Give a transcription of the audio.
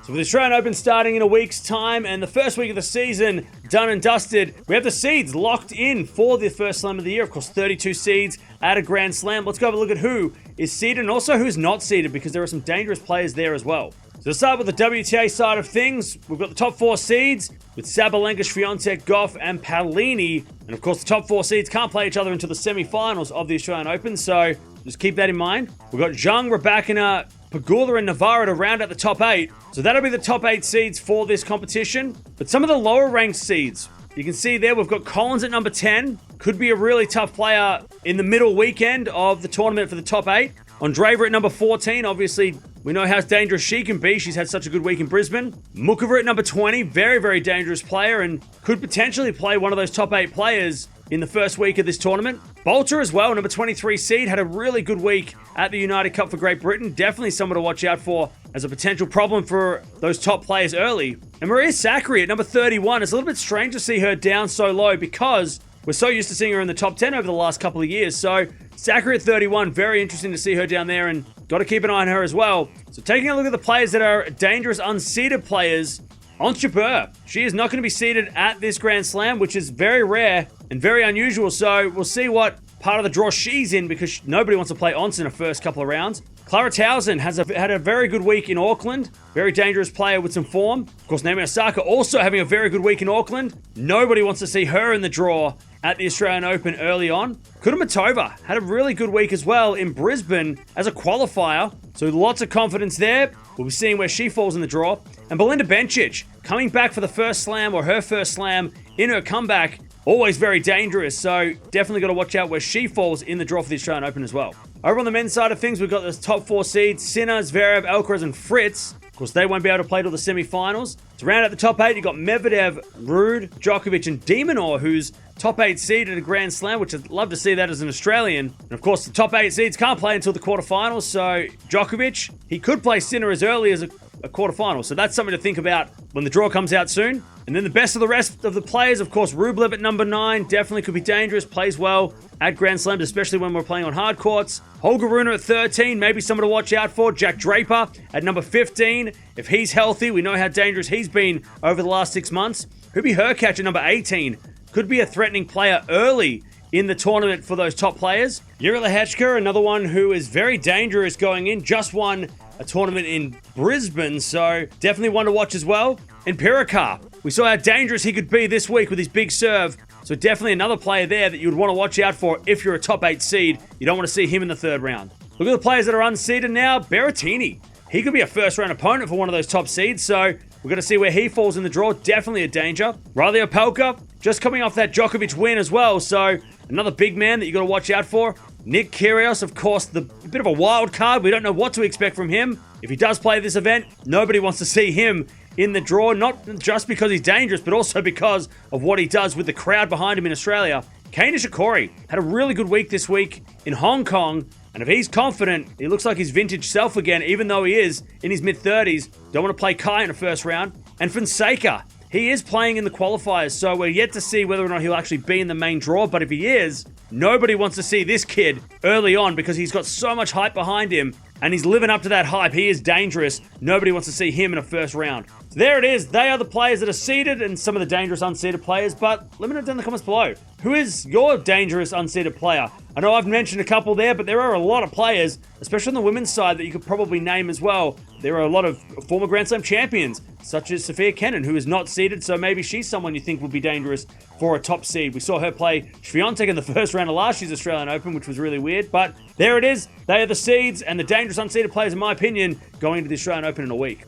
So with the Australian Open starting in a week's time and the first week of the season done and dusted, we have the seeds locked in for the first slam of the year. Of course, 32 seeds at a Grand Slam. Let's go have a look at who is seeded and also who's not seeded, because there are some dangerous players there as well. So to start with the WTA side of things, we've got the top 4 seeds with Sabalenka, Swiatek, Gauff, and Paolini. And of course, the top 4 seeds can't play each other until the semi-finals of the Australian Open, so just keep that in mind. We've got Zhang, Raducanu, Pegula, and Navarro to round out the top 8. So that'll be the top 8 seeds for this competition. But some of the lower ranked seeds, you can see there we've got Collins at number 10. Could be a really tough player in the middle weekend of the tournament for the top 8. Andreeva at number 14, obviously we know how dangerous she can be. She's had such a good week in Brisbane. Mukova at number 20, very, very dangerous player and could potentially play one of those top 8 players in the first week of this tournament. Bolter as well, number 23 seed, had a really good week at the United Cup for Great Britain. Definitely someone to watch out for as a potential problem for those top players early. And Maria Sakkari at number 31. It's a little bit strange to see her down so low because we're so used to seeing her in the top 10 over the last couple of years. So Sakkari at 31, very interesting to see her down there and got to keep an eye on her as well. So taking a look at the players that are dangerous unseeded players, Ons Jabeur. She is not going to be seeded at this Grand Slam, which is very rare and very unusual. So we'll see what part of the draw she's in because nobody wants to play Ons in the first couple of rounds. Clara Townsend had a very good week in Auckland. Very dangerous player with some form. Of course, Naomi Osaka also having a very good week in Auckland. Nobody wants to see her in the draw at the Australian Open early on. Kudermetova had a really good week as well in Brisbane as a qualifier. So lots of confidence there. We'll be seeing where she falls in the draw. And Belinda Bencic coming back for the first slam or her first slam in her comeback. Always very dangerous. So definitely got to watch out where she falls in the draw for the Australian Open as well. Over on the men's side of things, we've got the top 4 seeds, Sinner, Zverev, Alcaraz, and Fritz. Of course, they won't be able to play till the semi-finals. To round out the top 8, you've got Medvedev, Ruud, Djokovic, and De Minaur, who's top 8 seed at a Grand Slam, which I'd love to see that as an Australian. And of course, the top 8 seeds can't play until the quarterfinals, so Djokovic, he could play Sinner as early as a quarterfinal. So that's something to think about when the draw comes out soon. And then the best of the rest of the players, of course, Rublev at number 9, definitely could be dangerous, plays well at Grand Slams, especially when we're playing on hard courts. Holger Rune at 13, maybe someone to watch out for. Jack Draper at number 15. If he's healthy, we know how dangerous he's been over the last 6 months. Hubie Hurkacz at number 18. Could be a threatening player early in the tournament for those top players. Yuri Lehechka, another one who is very dangerous going in, just won a tournament in Brisbane, so definitely one to watch as well. And Pirikar, we saw how dangerous he could be this week with his big serve, so definitely another player there that you would want to watch out for if you're a top 8 seed. You don't want to see him in the third round. Look at the players that are unseeded now. Berrettini, he could be a first round opponent for one of those top seeds, so we're going to see where he falls in the draw. Definitely a danger. Riley Opelka, just coming off that Djokovic win as well, so another big man that you got to watch out for. Nick Kyrgios, of course, the bit of a wild card. We don't know what to expect from him. If he does play this event, nobody wants to see him in the draw, not just because he's dangerous, but also because of what he does with the crowd behind him in Australia. Kei Nishikori had a really good week this week in Hong Kong, and if he's confident, he looks like his vintage self again, even though he is in his mid-30s. Don't want to play Kai in the first round. And Fonseca, he is playing in the qualifiers, so we're yet to see whether or not he'll actually be in the main draw, but if he is, nobody wants to see this kid early on because he's got so much hype behind him, and he's living up to that hype. He is dangerous. Nobody wants to see him in a first round. So there it is. They are the players that are seeded and some of the dangerous unseeded players, but let me know down in the comments below. Who is your dangerous unseeded player? I know I've mentioned a couple there, but there are a lot of players, especially on the women's side, that you could probably name as well. There are a lot of former Grand Slam champions, such as Sophia Kenin, who is not seeded, so maybe she's someone you think would be dangerous for a top seed. We saw her play Swiatek in the first round of last year's Australian Open, which was really weird, but there it is. They are the seeds and the dangerous unseeded players, in my opinion, going into the Australian Open in a week.